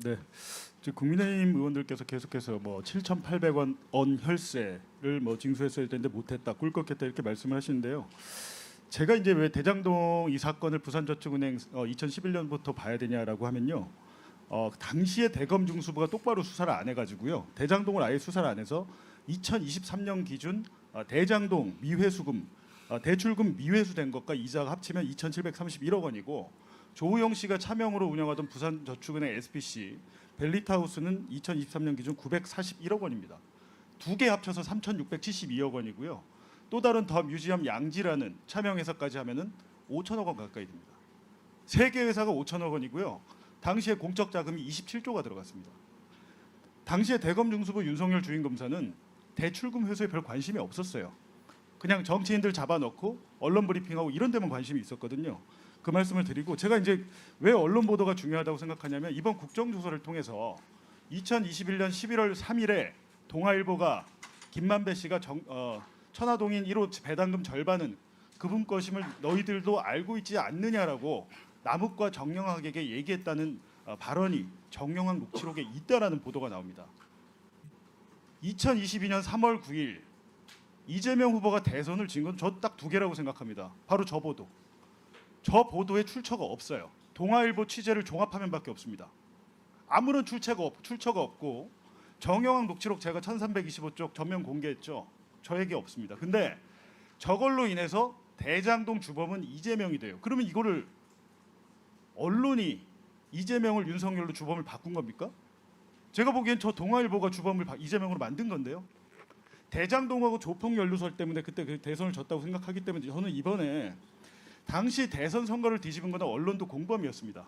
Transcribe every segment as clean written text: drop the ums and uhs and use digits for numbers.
네. 지금 국민의힘 의원들께서 계속해서 뭐 7,800원 혈세를 뭐 징수했어야 되는데 못했다, 꿀꺽했다 이렇게 말씀을 하시는데요. 제가 이제 왜 대장동 이 사건을 부산저축은행 2011년부터 봐야 되냐라고 하면요. 당시에 대검 중수부가 똑바로 수사를 안 해가지고요. 대장동을 아예 수사를 안 해서 2023년 기준 대장동 미회수금 대출금 미회수된 것과 이자가 합치면 2,731억 원이고 조우영 씨가 차명으로 운영하던 부산저축은행 SPC 벨리타우스는 2023년 기준 941억 원입니다. 두 개 합쳐서 3,672억 원이고요. 또 다른 더 뮤지엄 양지라는 차명회사까지 하면은 5천억 원 가까이 됩니다. 세 개 회사가 5천억 원이고요. 당시에 공적 자금이 27조가 들어갔습니다. 당시에 대검 중수부 윤석열 주임검사는 대출금 회수에 별 관심이 없었어요. 그냥 정치인들 잡아넣고 언론 브리핑하고 이런 데만 관심이 있었거든요. 그 말씀을 드리고, 제가 이제 왜 언론 보도가 중요하다고 생각하냐면 이번 국정조사를 통해서 2021년 11월 3일에 동아일보가 김만배 씨가 천화동인 1호 배당금 절반은 그분 것임을 너희들도 알고 있지 않느냐라고 남욱과 정영학에게 얘기했다는 발언이 정영학 녹취록에 있다라는 보도가 나옵니다. 2022년 3월 9일 이재명 후보가 대선을 진 건 저 딱 두 개라고 생각합니다. 바로 저 보도. 저 보도에 출처가 없어요. 동아일보 취재를 종합화면밖에 없습니다. 아무런 출처가 없고 정영학 녹취록 제가 1325쪽 전면 공개했죠. 저에게 없습니다. 근데 저걸로 인해서 대장동 주범은 이재명이 돼요. 그러면 이거를 언론이 이재명을 윤석열로 주범을 바꾼 겁니까? 제가 보기엔 저 동아일보가 주범을 이재명으로 만든 건데요. 대장동하고 조폭연루설 때문에 그때 그 대선을 졌다고 생각하기 때문에 저는 이번에 당시 대선 선거를 뒤집은 건 언론도 공범이었습니다.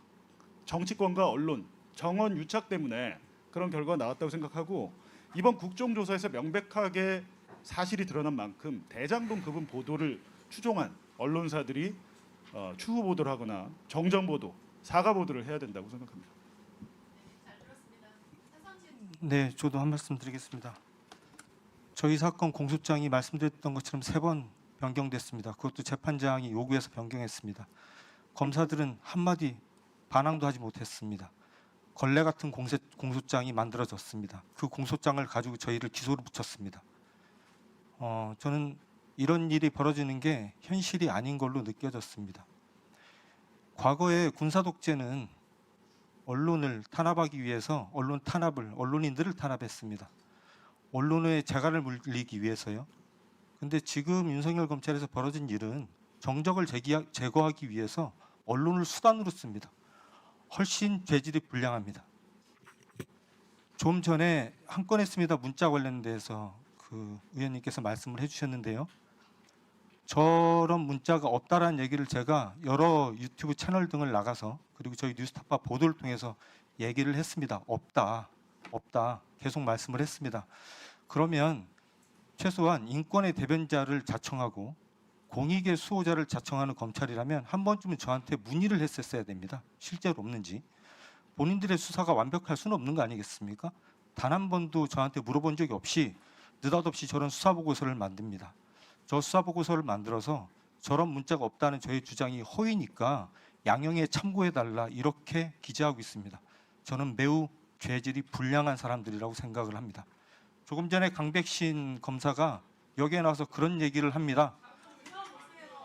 정치권과 언론, 정원 유착 때문에 그런 결과가 나왔다고 생각하고, 이번 국정조사에서 명백하게 사실이 드러난 만큼 대장동 그분 보도를 추종한 언론사들이 추후 보도를 하거나 정정 보도, 사과 보도를 해야 된다고 생각합니다. 네, 저도 한 말씀 드리겠습니다. 저희 사건 공소장이 말씀드렸던 것처럼 3번 변경됐습니다. 그것도 재판장이 요구해서 변경했습니다. 검사들은 한마디 반항도 하지 못했습니다. 걸레 같은 공소장이 만들어졌습니다. 그 공소장을 가지고 저희를 기소를 붙였습니다. 저는 이런 일이 벌어지는 게 현실이 아닌 걸로 느껴졌습니다. 과거에 군사독재는 언론을 탄압하기 위해서 언론인들을 탄압했습니다. 언론의 재갈을 물리기 위해서요. 근데 지금 윤석열 검찰에서 벌어진 일은 정적을 제거하기 위해서 언론을 수단으로 씁니다. 훨씬 죄질이 불량합니다. 좀 전에 한 건 했습니다. 문자 관련돼서 그 의원님께서 말씀을 해주셨는데요. 저런 문자가 없다라는 얘기를 제가 여러 유튜브 채널 등을 나가서, 그리고 저희 뉴스타파 보도를 통해서 얘기를 했습니다. 없다 계속 말씀을 했습니다. 그러면 최소한 인권의 대변자를 자청하고 공익의 수호자를 자청하는 검찰이라면 한 번쯤은 저한테 문의를 했었어야 됩니다. 실제로 없는지. 본인들의 수사가 완벽할 수는 없는 거 아니겠습니까? 단 한 번도 저한테 물어본 적이 없이 느닷없이 저런 수사보고서를 만듭니다. 저 수사보고서를 만들어서 저런 문자가 없다는 저의 주장이 허위니까 양형에 참고해달라 이렇게 기재하고 있습니다. 저는 매우 죄질이 불량한 사람들이라고 생각을 합니다. 조금 전에 강백신 검사가 여기에 나와서 그런 얘기를 합니다.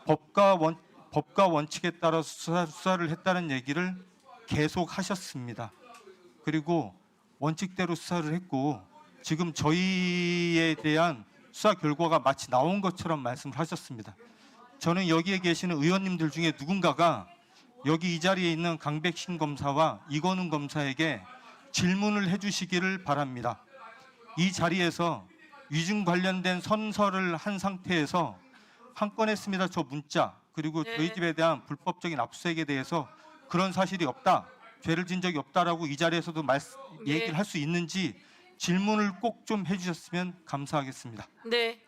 법과 원칙에 따라 수사를 했다는 얘기를 계속 하셨습니다. 그리고 원칙대로 수사를 했고 지금 저희에 대한 수사 결과가 마치 나온 것처럼 말씀을 하셨습니다. 저는 여기에 계시는 의원님들 중에 누군가가 여기 이 자리에 있는 강백신 검사와 이건웅 검사에게 질문을 해주시기를 바랍니다. 이 자리에서 위증 관련된 선서를 한 상태에서 한 건 했습니다. 저 문자, 그리고 저희 집에 대한 불법적인 압수수색에 대해서 그런 사실이 없다, 죄를 진 적이 없다라고 이 자리에서도 얘기를 할 수 있는지 질문을 꼭 좀 해주셨으면 감사하겠습니다. 네.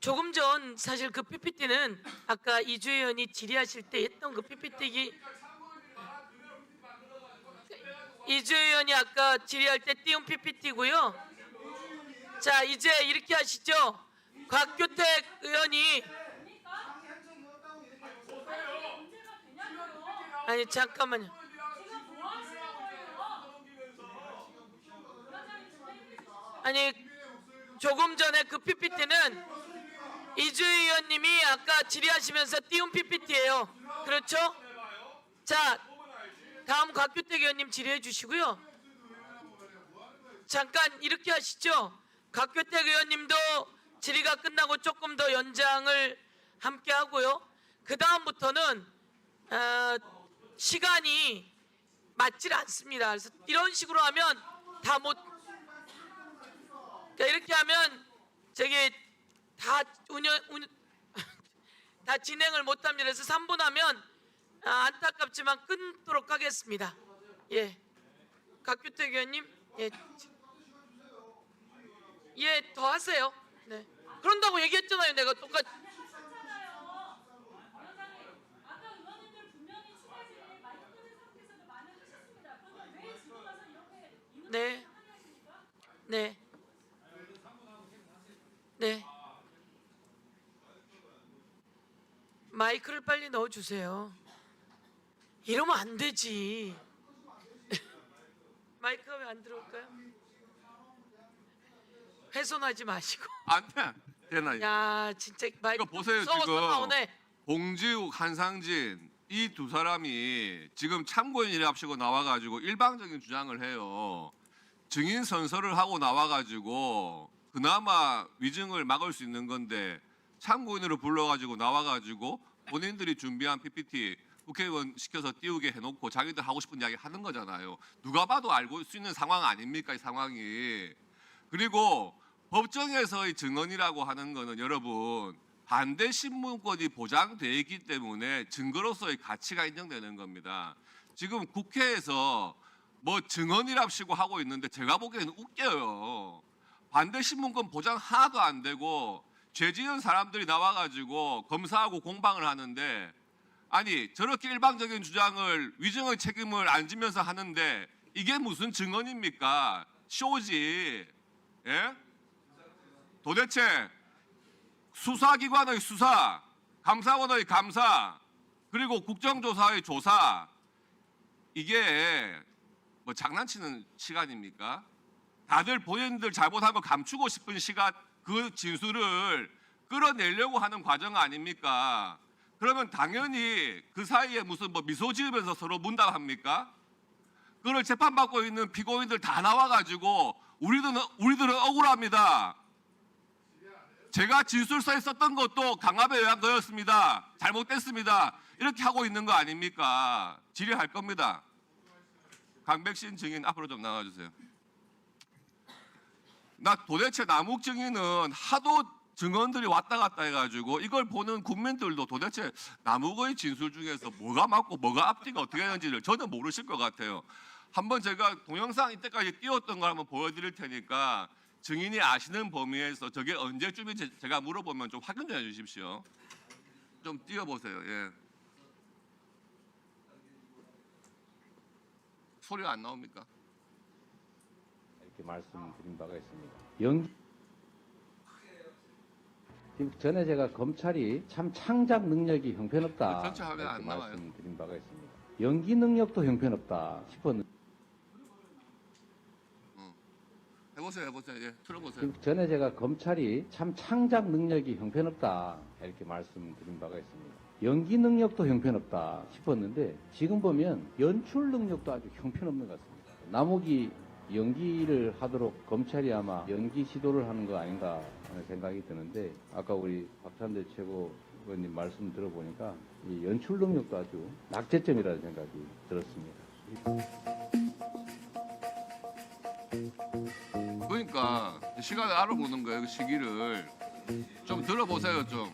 조금 전 사실 그 PPT는 아까 이주 의원이 질의하실 때 했던 그 PPT, 이주 의원이 아까 질의할 때 띄운 PPT고요. 자, 이제 이렇게 하시죠. 곽규택 의원이, 아니 잠깐만요. 아니 조금 전에 그 PPT는 이주희 의원님이 아까 질의하시면서 띄운 PPT예요. 그렇죠? 자, 다음 곽규택 의원님 질의해 주시고요. 잠깐 이렇게 하시죠. 곽규택 의원님도 질의가 끝나고 조금 더 연장을 함께 하고요. 그 다음부터는 시간이 맞질 않습니다. 그래서 이런 식으로 하면 다 못. 그러니까 이렇게 하면 저기 다 다 진행을 못합니다. 그래서 3분 하면 안타깝지만 끊도록 하겠습니다. 예, 곽규택 의원님, 예, 더 하세요. 네, 그런다고 얘기했잖아요. 내가 똑같이. 네, 네, 네. 마이크를 빨리 넣어주세요. 이러면 안 되지. 마이크가 왜 안 들어올까요? 훼손하지 마시고. 안 돼. 되나? 야, 진짜 마이크 이거 보세요, 썩어서 지금. 나오네. 봉지욱, 한상진 이 두 사람이 지금 참고인이랍시고 나와가지고 일방적인 주장을 해요. 증인 선서를 하고 나와가지고 그나마 위증을 막을 수 있는 건데 참고인으로 불러가지고 나와가지고 본인들이 준비한 PPT 국회의원 시켜서 띄우게 해놓고 자기들 하고 싶은 이야기 하는 거잖아요. 누가 봐도 알고 수 있는 상황 아닙니까, 이 상황이. 그리고 법정에서의 증언이라고 하는 거는 여러분 반대 신문권이 보장되어 있기 때문에 증거로서의 가치가 인정되는 겁니다. 지금 국회에서 뭐 증언이랍시고 하고 있는데 제가 보기에는 웃겨요. 반대 신문권 보장 하나도 안 되고 죄 지은 사람들이 나와가지고 검사하고 공방을 하는데 아니 저렇게 일방적인 주장을 위증의 책임을 안 지면서 하는데 이게 무슨 증언입니까? 쇼지. 예? 도대체 수사기관의 수사, 감사원의 감사, 그리고 국정조사의 조사 이게 뭐 장난치는 시간입니까? 다들 본인들 잘못한 거 감추고 싶은 시간 그 진술을 끌어내려고 하는 과정 아닙니까? 그러면 당연히 그 사이에 무슨 뭐 미소 지으면서 서로 문답합니까? 그걸 재판받고 있는 피고인들 다 나와가지고 우리들은 억울합니다. 제가 진술서에 썼던 것도 강압에 의한 거였습니다. 잘못됐습니다. 이렇게 하고 있는 거 아닙니까? 질의할 겁니다. 강백신 증인 앞으로 좀 나와주세요. 나 도대체 남욱 증인은 하도 증언들이 왔다 갔다 해가지고 이걸 보는 국민들도 도대체 남욱의 진술 중에서 뭐가 맞고 뭐가 앞뒤가 어떻게 되는지를 저는 모르실 것 같아요. 한번 제가 동영상 이때까지 띄웠던 걸 한번 보여드릴 테니까 증인이 아시는 범위에서 저게 언제쯤인지 제가 물어보면 좀 확인 좀 해주십시오. 좀 띄워보세요. 예. 소리가 안 나옵니까? 이렇게 말씀드린 바가 있습니다. 지금 전에 제가 검찰이 참 창작 능력이 형편없다 전체 화면 이렇게 안 나와요. 말씀드린 바가 있습니다. 연기 능력도 형편없다 싶었는데 해보세요. 예, 틀어보세요. 지금 전에 제가 검찰이 참 창작 능력이 형편없다 이렇게 말씀드린 바가 있습니다. 연기 능력도 형편없다 싶었는데 지금 보면 연출 능력도 아주 형편없는 것 같습니다. 남욱이 연기를 하도록 검찰이 아마 연기 시도를 하는 거 아닌가 하는 생각이 드는데 아까 우리 박찬대 최고위원님 말씀 들어보니까 이 연출 능력도 아주 낙제점이라는 생각이 들었습니다. 그러니까 시간을 알아보는 거예요. 그 시기를 좀 들어보세요. 좀.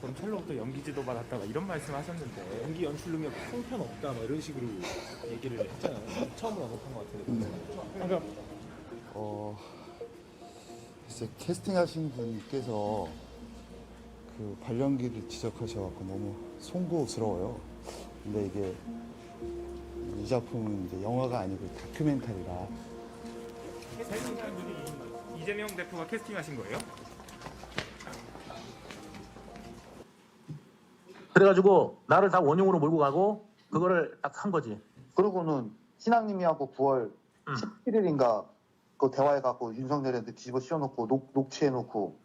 검찰로부터 연기 지도 받았다가 이런 말씀하셨는데 연기 연출 능력 형편없다 뭐 이런 식으로 얘기를 했잖아요. 처음으로 언급한 것 같은데. 그러니까 글쎄 캐스팅하신 분께서 그 발연기를 지적하셔서 너무 송구스러워요. 근데 이게 이 작품은 이제 영화가 아니고 다큐멘터리라. 캐스팅한 분이 이재명 대표가 캐스팅하신 거예요? 그래가지고 나를 다 원흉으로 몰고 가고 그거를 딱 한 거지. 그러고는 신앙님이하고 9월 17일인가 그 대화해갖고 윤석열한테 뒤집어 씌워놓고 녹취해놓고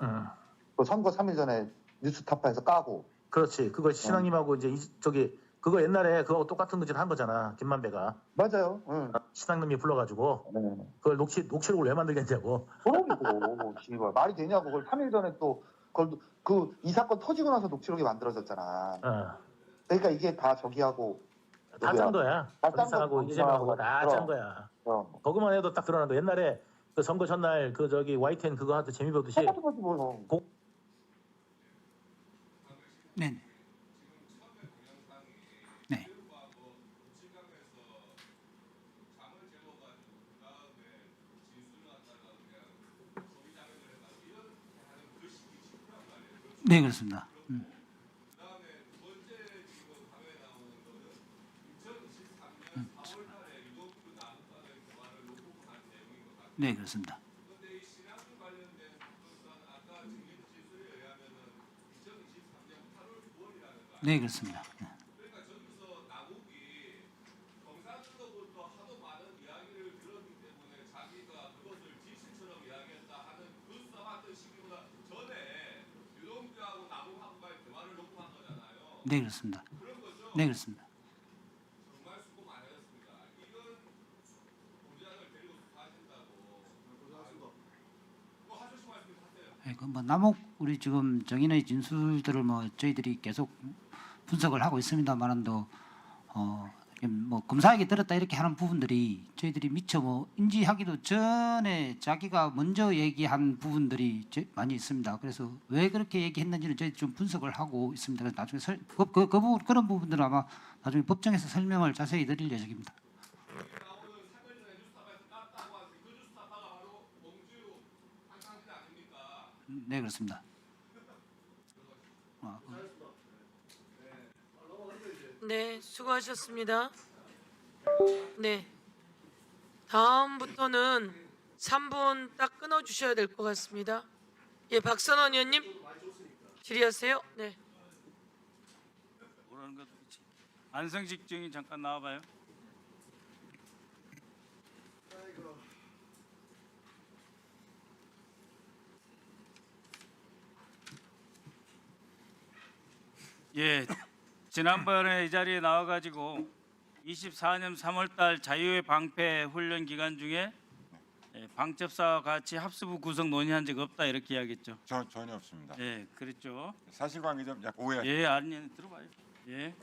또 선거 3일 전에 뉴스타파에서 까고. 그렇지. 그거 신앙님하고 이제 저기 그거 옛날에 그거 똑같은 거짓 한 거잖아. 김만배가. 맞아요. 응. 신앙님이 불러가지고 네. 그걸 녹취록을 왜 만들겠냐고. 그러고 씨발 말이 되냐고. 그걸 3일 전에 또 그걸 그 이 사건 터지고 나서 녹취록이 만들어졌잖아. 그러니까 이게 다 저기하고 다 짠 거야. 다 짠 박사하고 거고, 이재명하고 다 그럼. 짠 거야. 어. 거기만 해도 딱 드러난다. 옛날에 그 선거 전날 그 저기 YTN 그거 하도 재미 보듯이 똑같은 거지 뭐. 네. 네. 네, 그렇습니다. 네, 그렇습니다. 네, 그렇습니다. 네. 네, 그렇습니다. 네, 그렇습니다. 네, 그뭐 남욱 우리 지금 정인의 진술들을 뭐 저희들이 계속 분석을 하고 있습니다만도 뭐 검사에게 들었다 이렇게 하는 부분들이 저희들이 미처 뭐 인지하기도 전에 자기가 먼저 얘기한 부분들이 많이 있습니다. 그래서 왜 그렇게 얘기했는지는 저희 좀 분석을 하고 있습니다. 그래서 나중에 그런 부분들은 아마 나중에 법정에서 설명을 자세히 드릴 예정입니다. 네, 그렇습니다. 네, 수고하셨습니다. 네, 다음부터는 3분 딱 끊어주셔야 될 것 같습니다. 예, 박선원 의원님 질의하세요. 네. 안성식 증인 잠깐 나와봐요. 예, 지난번에 이 자리에 나와가지고 24년 3월달 자유의 방패 훈련 기간 중에 방첩사와 같이 합수부 구성 논의한 적 없다 이렇게 이야기했죠. 전혀 없습니다. 예, 그랬죠. 사실관계 좀 약간 오해. 예, 아니 들어봐요. 예.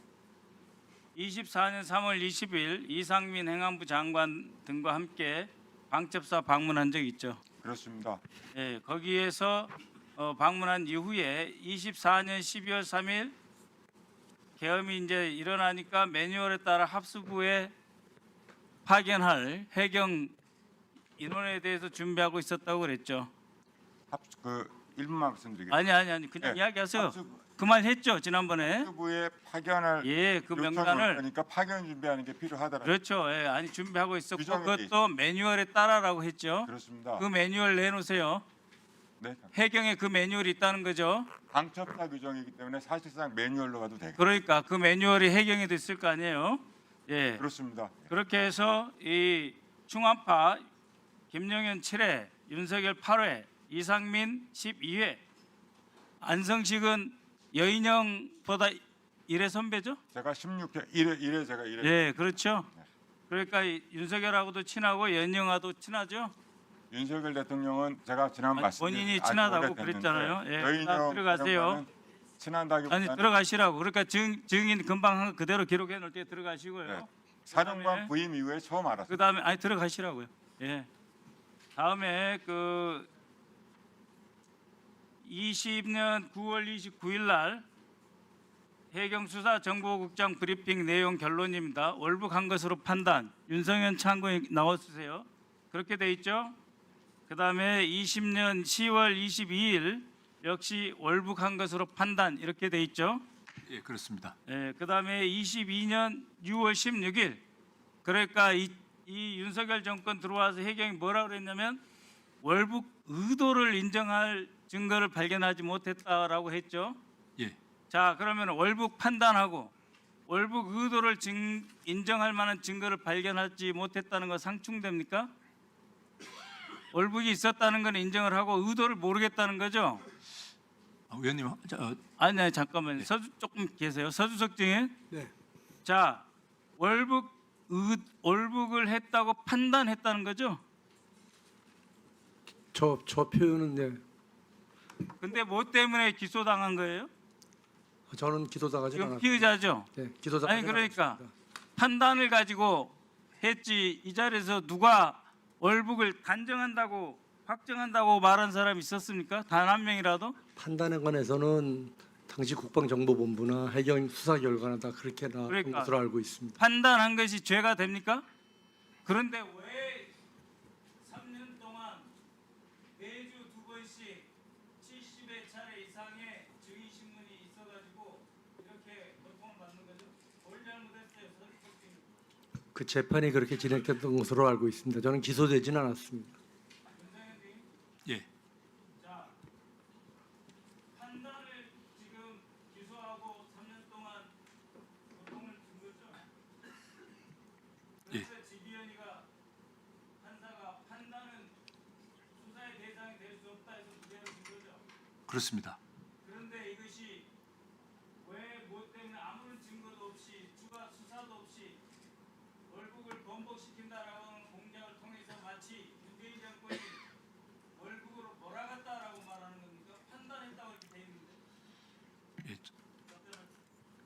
24년 3월 20일 이상민 행안부 장관 등과 함께 방첩사 방문한 적 있죠. 그렇습니다. 예, 거기에서 방문한 이후에 24년 12월 3일 계엄이 이제 일어나니까 매뉴얼에 따라 합수부에 파견할 해경 인원에 대해서 준비하고 있었다고 그랬죠. 그 1분만 말씀드리겠습니다. 아니 그냥 네, 이야기하세요. 그 말 했죠 지난번에. 합수부에 파견할 예, 그 명단을 그러니까 파견 준비하는 게 필요하더라고요. 그렇죠. 예, 아니 준비하고 있었고 규정이 그것도 매뉴얼에 따라라고 했죠. 그렇습니다. 그 매뉴얼 내놓으세요. 네. 해경에 그 매뉴얼이 있다는 거죠. 방첩사 규정이기 때문에 사실상 매뉴얼로 가도 되고. 그러니까 그 매뉴얼이 해경에도 있을 거 아니에요. 예. 그렇습니다. 그렇게 해서 이 충암파 김영현 7회, 윤석열 8회, 이상민 12회, 안성식은 여인영보다 1회 선배죠? 제가 16회 1회 제가 1회. 예, 그렇죠. 그러니까 윤석열하고도 친하고 여인영하고도 친하죠. 윤석열 대통령은 제가 지난 본인이 친하다고 그랬잖아요. 예, 여인영 들어가세요. 친한다기보다는 아니 들어가시라고. 그러니까 증인 금방 한 거 그대로 기록해 놓을 때 들어가시고요. 네. 사령관 그다음에- 부임 이후에 처음 알았어요. 그다음에 아니 들어가시라고요. 예. 다음에 그 20년 9월 29일 날 해경수사정보국장 브리핑 내용 결론입니다. 월북한 것으로 판단. 윤석열 참고인 나와주세요. 그렇게 돼 있죠. 그다음에 20년 10월 22일 역시 월북한 것으로 판단 이렇게 돼 있죠. 예, 그렇습니다. 예, 그다음에 22년 6월 16일 그러니까 이 윤석열 정권 들어와서 해경이 뭐라 그랬냐면 월북 의도를 인정할 증거를 발견하지 못했다라고 했죠. 예. 자, 그러면 월북 판단하고 월북 의도를 인정할 만한 증거를 발견하지 못했다는 거 상충됩니까? 월북이 있었다는 건 인정을 하고 의도를 모르겠다는 거죠? 의원님, 아니 잠깐만요. 서주 조금 계세요. 서주석 증인. 네. 자, 월북을 했다고 판단했다는 거죠? 저 표현은 네. 근데 뭐 때문에 기소당한 거예요? 저는 기소당하지 지금 않았습니다. 피의자죠? 네, 기소당하지 아니 그러니까 않았습니다. 판단을 가지고 했지 이 자리에서 누가 월북을 단정한다고 확정한다고 말한 사람 있었습니까? 단 한 명이라도? 판단에 관해서는 당시 국방정보본부나 해경 수사 결과나 다 그렇게 나온 그러니까. 것으로 알고 있습니다. 판단한 것이 죄가 됩니까? 그런데 왜 3년 동안 매주 2번씩 70회 차례 이상의 증인 신문이 있어가지고 이렇게 고통을 받는 거죠? 뭘 잘못했어요, 서주석 증인? 그 재판이 그렇게 진행됐던 것으로 알고 있습니다. 저는 기소되지는 않았습니다. 윤상현 증인? 예. 자, 판단을 지금 기소하고 3년 동안 고통을 준 거죠? 그래서 지비현이가 판사가 판단은 수사의 대상이 될 수 없다 해서 무죄를 준 거죠? 그렇습니다. 그런데 이것이 왜 뭐 때문에 아무런 증거도 없이 추가 수사도 없이 월북을 번복시킨다라고 하는 공작을 통해서 마치 문재인 정권이 월북으로 몰아갔다라고 말하는 겁니까? 판단했다고 이렇게 돼 있는데. 예,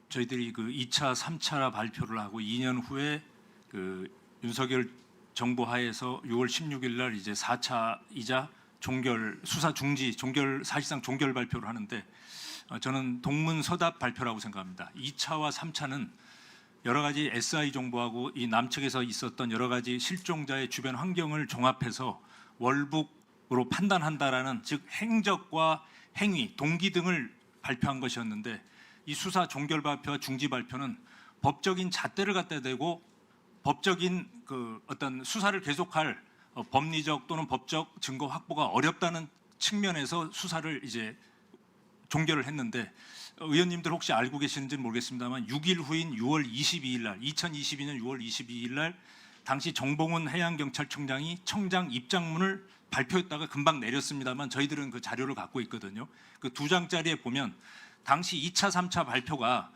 저희들이 그 2차, 3차 발표를 하고 2년 후에 그 윤석열 정부 하에서 6월 16일 날 이제 4차이자 종결 수사 중지 종결 사실상 종결 발표를 하는데 저는 동문서답 발표라고 생각합니다. 2차와 3차는 여러 가지 SI 정보하고 이 남측에서 있었던 여러 가지 실종자의 주변 환경을 종합해서 월북으로 판단한다라는 즉 행적과 행위, 동기 등을 발표한 것이었는데 이 수사 종결 발표와 중지 발표는 법적인 잣대를 갖다 대고 법적인 그 어떤 수사를 계속할 법리적 또는 법적 증거 확보가 어렵다는 측면에서 수사를 이제 종결을 했는데 의원님들 혹시 알고 계시는지는 모르겠습니다만 6일 후인 6월 22일 날 2022년 6월 22일 날 당시 정봉훈 해양경찰청장이 청장 입장문을 발표했다가 금방 내렸습니다만 저희들은 그 자료를 갖고 있거든요. 그 2장짜리에 보면 당시 2차, 3차 발표가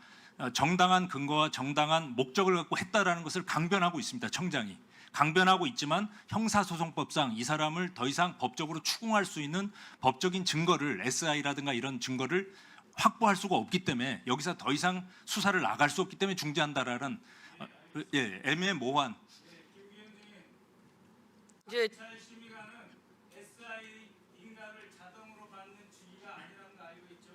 정당한 근거와 정당한 목적을 갖고 했다라는 것을 강변하고 있습니다. 청장이. 강변하고 있지만 형사소송법상 이 사람을 더 이상 법적으로 추궁할 수 있는 법적인 증거를 SI라든가 이런 증거를 확보할 수가 없기 때문에 여기서 더 이상 수사를 나갈 수 없기 때문에 중지한다라는 애매모호한 이제 심의관은 SI 인가를 자동으로 받는 주의가 아니라는 거 알고 있죠?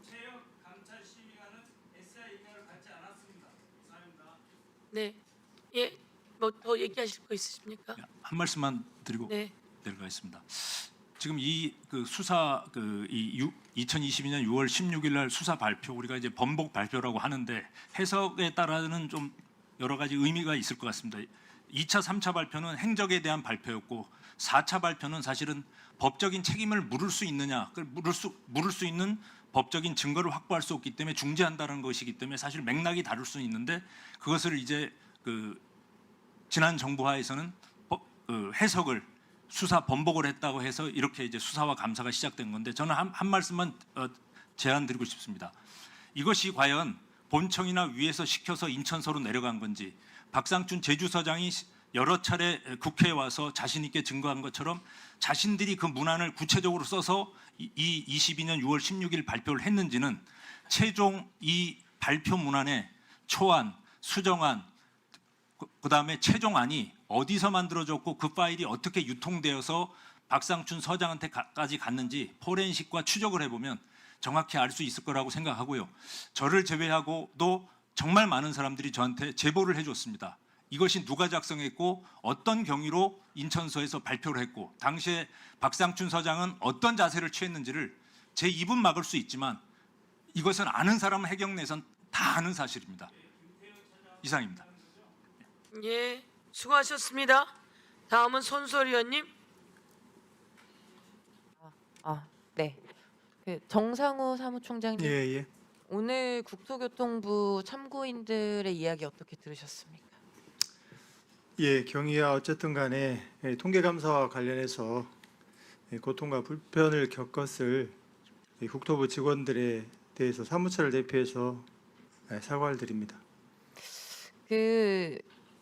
체역 감찰 심의관은 SI 인가를 받지 않았습니다. 이상입니다. 네, 예, 뭐 더 얘기하실 거 있으십니까? 한 말씀만 드리고 네. 내려가겠습니다. 지금 이 그 수사 이 2022년 6월 16일 날 수사 발표 우리가 이제 번복 발표라고 하는데 해석에 따라는 좀 여러 가지 의미가 있을 것 같습니다. 2차, 3차 발표는 행적에 대한 발표였고 4차 발표는 사실은 법적인 책임을 물을 수 있느냐, 물을 수 있는 법적인 증거를 확보할 수 없기 때문에 중지한다는 것이기 때문에 사실 맥락이 다를 수 있는데 그것을 이제 그 지난 정부 하에서는 해석을 수사 번복을 했다고 해서 이렇게 이제 수사와 감사가 시작된 건데 저는 한 말씀만 제안드리고 싶습니다. 이것이 과연 본청이나 위에서 시켜서 인천서로 내려간 건지 박상춘 제주서장이 여러 차례 국회에 와서 자신 있게 증거한 것처럼 자신들이 그 문안을 구체적으로 써서 이 22년 6월 16일 발표를 했는지는 최종 이 발표 문안에 초안, 수정안, 그다음에 최종안이 어디서 만들어졌고 그 파일이 어떻게 유통되어서 박상춘 서장한테까지 갔는지 포렌식과 추적을 해보면 정확히 알 수 있을 거라고 생각하고요. 저를 제외하고도 정말 많은 사람들이 저한테 제보를 해줬습니다. 이것이 누가 작성했고 어떤 경위로 인천서에서 발표를 했고 당시에 박상춘 서장은 어떤 자세를 취했는지를 제 입은 막을 수 있지만 이것은 아는 사람은 해경 내선 다 아는 사실입니다. 이상입니다. 예, 수고하셨습니다. 다음은 손소리 의원님. 네. 그 정상우 사무총장님 예. 오늘 국토교통부 참고인들의 이야기 어떻게 들으셨습니까? 예, 경위와 어쨌든 간에 통계 감사와 관련해서 고통과 불편을 겪었을 국토부 직원들에 대해서 사무처를 대표해서 사과를 드립니다. 그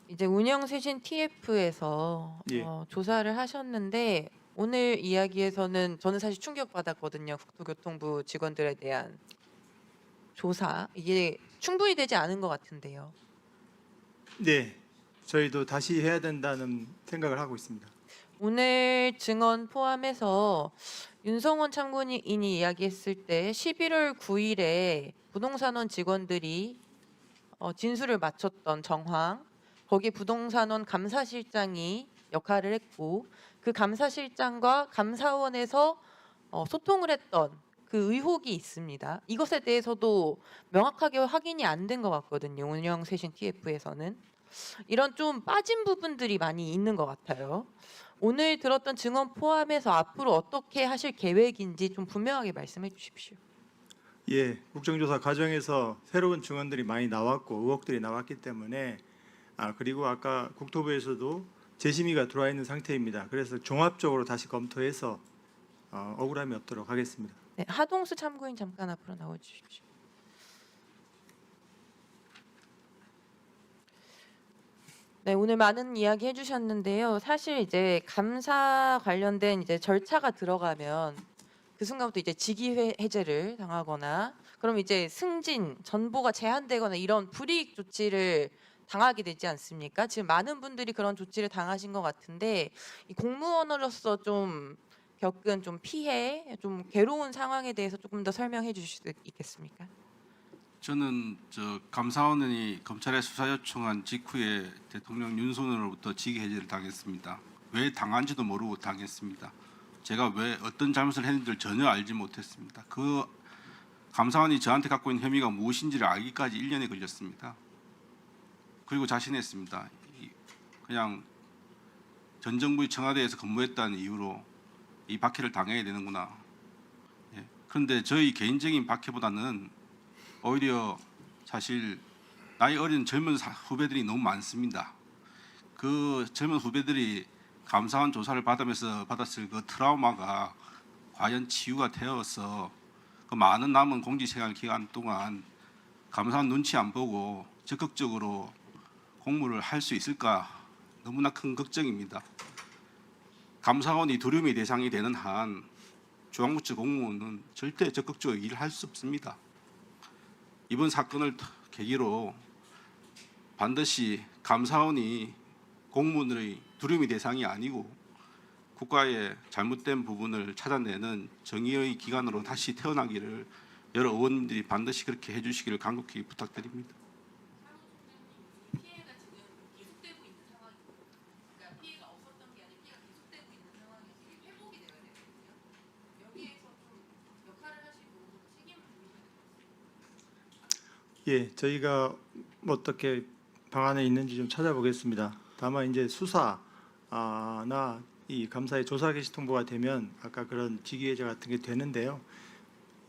이제 운영쇄신 TF에서 예. 조사를 하셨는데 오늘 이야기에서는 저는 사실 충격받았거든요. 국토교통부 직원들에 대한 조사 이게 충분히 되지 않은 것 같은데요. 네, 저희도 다시 해야 된다는 생각을 하고 있습니다. 오늘 증언 포함해서 윤성원 참고인이 이야기했을 때 11월 9일에 부동산원 직원들이 진술을 마쳤던 정황, 거기에 부동산원 감사실장이 역할을 했고 그 감사실장과 감사원에서 소통을 했던 그 의혹이 있습니다. 이것에 대해서도 명확하게 확인이 안 된 것 같거든요. 운영쇄신 TF에서는 이런 좀 빠진 부분들이 많이 있는 것 같아요. 오늘 들었던 증언 포함해서 앞으로 어떻게 하실 계획인지 좀 분명하게 말씀해 주십시오. 예, 국정조사 과정에서 새로운 증언들이 많이 나왔고 의혹들이 나왔기 때문에 그리고 아까 국토부에서도 재심의가 들어와 있는 상태입니다. 그래서 종합적으로 다시 검토해서 억울함이 없도록 하겠습니다. 네, 하동수 참고인 잠깐 앞으로 나와 주십시오. 네, 오늘 많은 이야기 해주셨는데요. 사실 이제 감사 관련된 이제 절차가 들어가면 그 순간부터 이제 직위 해제를 당하거나 그럼 이제 승진, 전보가 제한되거나 이런 불이익 조치를 당하게 되지 않습니까? 지금 많은 분들이 그런 조치를 당하신 것 같은데 이 공무원으로서 좀 겪은 좀 피해, 좀 괴로운 상황에 대해서 조금 더 설명해 주실 수 있겠습니까? 저는 감사원이 검찰에 수사 요청한 직후에 대통령 윤석열로부터 직위 해제를 당했습니다. 왜 당한지도 모르고 당했습니다. 제가 왜 어떤 잘못을 했는지를 전혀 알지 못했습니다. 그 감사원이 저한테 갖고 있는 혐의가 무엇인지를 알기까지 1년이 걸렸습니다. 그리고 자신했습니다. 그냥 전 정부의 청와대에서 근무했다는 이유로 이 박해를 당해야 되는구나. 예. 그런데 저희 개인적인 박해보다는 오히려 사실 나이 어린 젊은 후배들이 너무 많습니다. 그 젊은 후배들이 감사원 조사를 받으면서 받았을 그 트라우마가 과연 치유가 되어서 그 많은 남은 공직생활 기간 동안 감사원 눈치 안 보고 적극적으로 공무를 할 수 있을까 너무나 큰 걱정입니다. 감사원이 두려움의 대상이 되는 한 중앙부처 공무원은 절대 적극적으로 일을 할 수 없습니다. 이번 사건을 계기로 반드시 감사원이 공무원의 두려움의 대상이 아니고 국가의 잘못된 부분을 찾아내는 정의의 기관으로 다시 태어나기를 여러 의원님들이 반드시 그렇게 해주시기를 간곡히 부탁드립니다. 피해가 지금 계속되고 있는 상황입니다. 그러니까 피해가 없었던 게 아니라 피해가 계속되고 있는 상황에서 이게 회복이 되어야 되거든요. 여기에서 좀 역할을 하시고 책임을 져야 예, 저희가 어떻게 방안에 있는지 좀 찾아보겠습니다. 다만 이제 수사나 이 감사의 조사 개시 통보가 되면 아까 그런 직위 해제 같은 게 되는데요.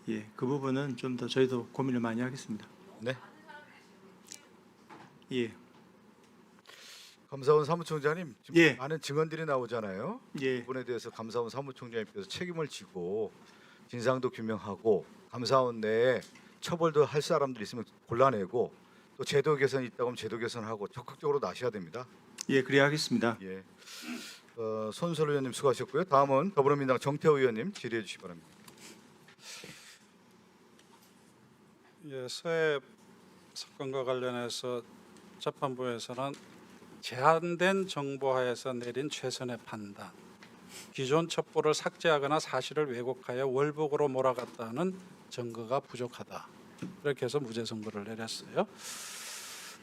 예, 그 부분은 좀 더 저희도 고민을 많이 하겠습니다. 네. 예, 감사원 사무총장님 지금 예. 많은 증언들이 나오잖아요. 예, 이분에 대해서 감사원 사무총장님께서 책임을 지고 진상도 규명하고 감사원 내에 처벌도 할 사람들이 있으면 골라내고 또 제도 개선이 있다고 하면 제도 개선하고 적극적으로 나셔야 됩니다. 예, 그래야 하겠습니다. 예. 손설 의원님 수고하셨고요. 다음은 더불어민주당 정태호 의원님 질의해 주시기 바랍니다. 예, 서해 사건과 관련해서 재판부에서는 제한된 정보하에서 내린 최선의 판단, 기존 첩보를 삭제하거나 사실을 왜곡하여 월북으로 몰아갔다는 증거가 부족하다. 이렇게 해서 무죄 선고를 내렸어요.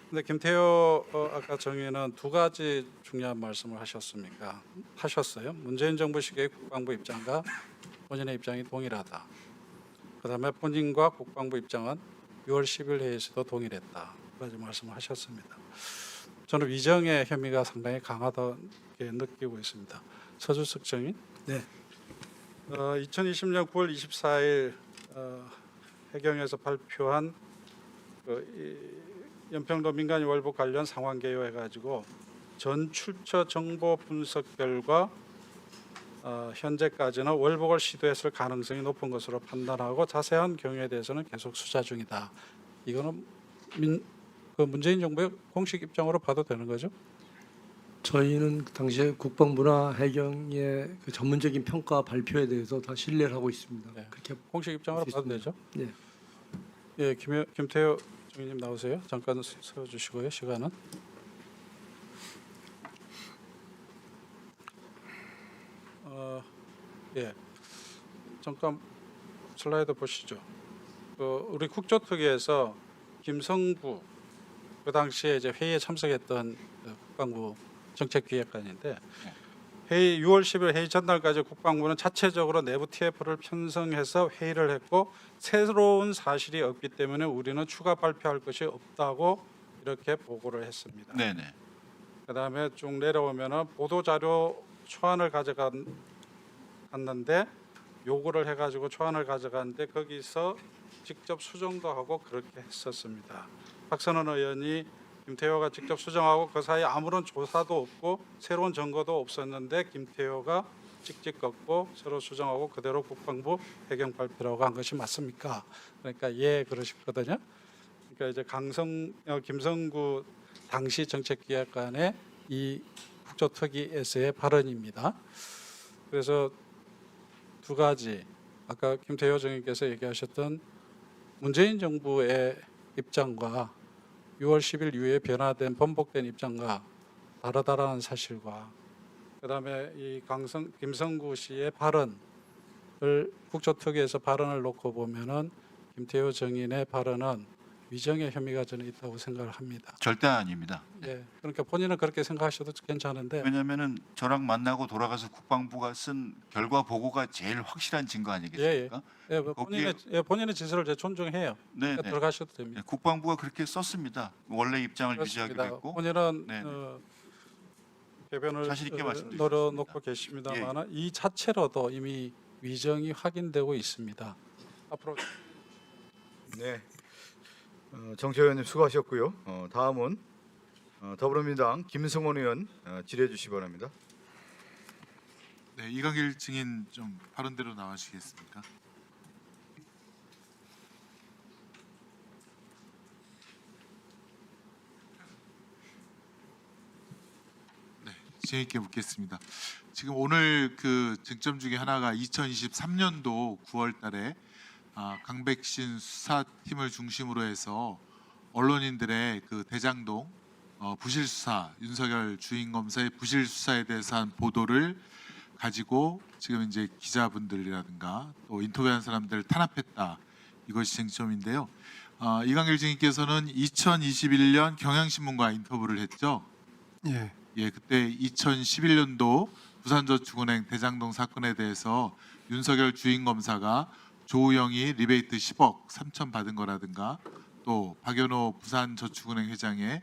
근데 김태효 아까 정의는 두 가지 중요한 말씀을 하셨어요. 문재인 정부 시기의 국방부 입장과 본인의 입장이 동일하다. 그다음에 본인과 국방부 입장은 6월 10일 회의에서도 동일했다. 그까지 말씀을 하셨습니다. 저는 위정의 혐의가 상당히 강하다게 느끼고 있습니다. 서주석 정의. 네. 2020년 9월 24일 해경에서 발표한 연평도 민간인 월북 관련 상황 개요해가지고 전 출처 정보 분석 결과 현재까지는 월북을 시도했을 가능성이 높은 것으로 판단하고 자세한 경위에 대해서는 계속 수사 중이다. 이거는 그 문재인 정부의 공식 입장으로 봐도 되는 거죠? 저희는 그 당시에 국방부나 해경의 그 전문적인 평가 발표에 대해서 다 신뢰를 하고 있습니다. 네. 그렇게 공식 입장으로 봐도 되죠? 네. 예, 김태효 정의님 나오세요. 잠깐 세워주시고요. 시간은. 예, 잠깐 슬라이드 보시죠. 우리 국조특위에서 김성부 그 당시에 이제 회의에 참석했던 국방부 정책기획관인데 회의 6월 10일 회의 전날까지 국방부는 자체적으로 내부 TF를 편성해서 회의를 했고 새로운 사실이 없기 때문에 우리는 추가 발표할 것이 없다고 이렇게 보고를 했습니다. 네네. 그다음에 쭉 내려오면은 보도 자료 초안을 가져갔는데 요구를 해가지고 초안을 가져갔는데 거기서 직접 수정도 하고 그렇게 했었습니다. 박선원 의원이 김태효가 직접 수정하고 그 사이에 아무런 조사도 없고 새로운 증거도 없었는데 김태효가 찍찍 걷고 새로 수정하고 그대로 국방부 해경 발표라고 한 것이 맞습니까? 그러니까 예 그러셨거든요. 그러니까 이제 김성구 당시 정책기획관의 이 국조특위에서의 발언입니다. 그래서 두 가지 아까 김태효 정의께서 얘기하셨던 문재인 정부의 입장과 6월 10일 이후에 변화된 번복된 입장과 다르다라는 사실과 그다음에 이 김성구 씨의 발언을 국조특위에서 발언을 놓고 보면은 김태효 정인의 발언은 위정의 혐의가 저는 있다고 생각을 합니다. 절대 아닙니다. 예, 그러니까 본인은 그렇게 생각하셔도 괜찮은데 왜냐하면은 저랑 만나고 돌아가서 국방부가 쓴 결과 보고가 제일 확실한 증거 아니겠습니까? 예, 본인의 진술을 제가 존중해요. 네, 그러니까 들어가셔도 됩니다. 네, 국방부가 그렇게 썼습니다. 원래 입장을 유지하기로 그렇습니다. 했고. 본인은 네. 개변을 자신 있게 말씀드리겠습니다. 늘어놓고 계십니다만 이 자체로도 이미 위정이 확인되고 있습니다. 앞으로 네. 정철 의원님 수고하셨고요. 다음은 더불어민주당 김승원 의원 질의해 주시기 바랍니다. 네, 이광길 증인 좀 발언대로 나와주시겠습니까? 네, 진행 있게 묻겠습니다. 지금 오늘 그 쟁점 중에 하나가 2023년도 9월달에 강백신 수사팀을 중심으로 해서 언론인들의 그 대장동 부실 수사, 윤석열 주인 검사의 부실 수사에 대해서 한 보도를 가지고 지금 이제 기자분들이라든가 또 인터뷰한 사람들을 탄압했다. 이것이 쟁점인데요. 이광길 증인께서는 2021년 경향신문과 인터뷰를 했죠. 예. 예, 그때 2011년도 부산저축은행 대장동 사건에 대해서 윤석열 주인 검사가 조우영이 리베이트 10억 3천 받은 거라든가 또 박연호 부산저축은행 회장의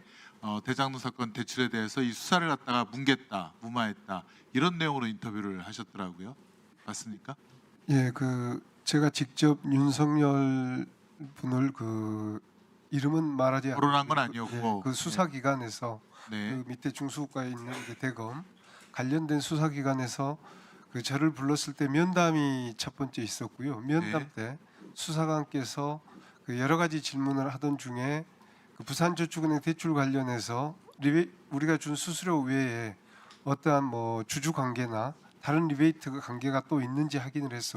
대장동 사건 대출에 대해서 이 수사를 갖다가 뭉갰다, 무마했다 이런 내용으로 인터뷰를 하셨더라고요. 맞습니까? 예, 그 제가 직접 윤석열 분을 그 이름은 말하지 거론한 건 아니었고 그 수사기관에서 네. 그 밑에 중수국가에 있는 그 대검 관련된 수사기관에서 그 저를 불렀을 때 면담이 첫 번째 있었고요. 면담 때 수사관께서 그 여러 가지 질문을 하던 중에 그 부산저축은행 대출 관련해서 우리가 준 수수료 외에 어떠한 뭐 주주 관계나 다른 리베이트 관계가 또 있는지 확인을 했었고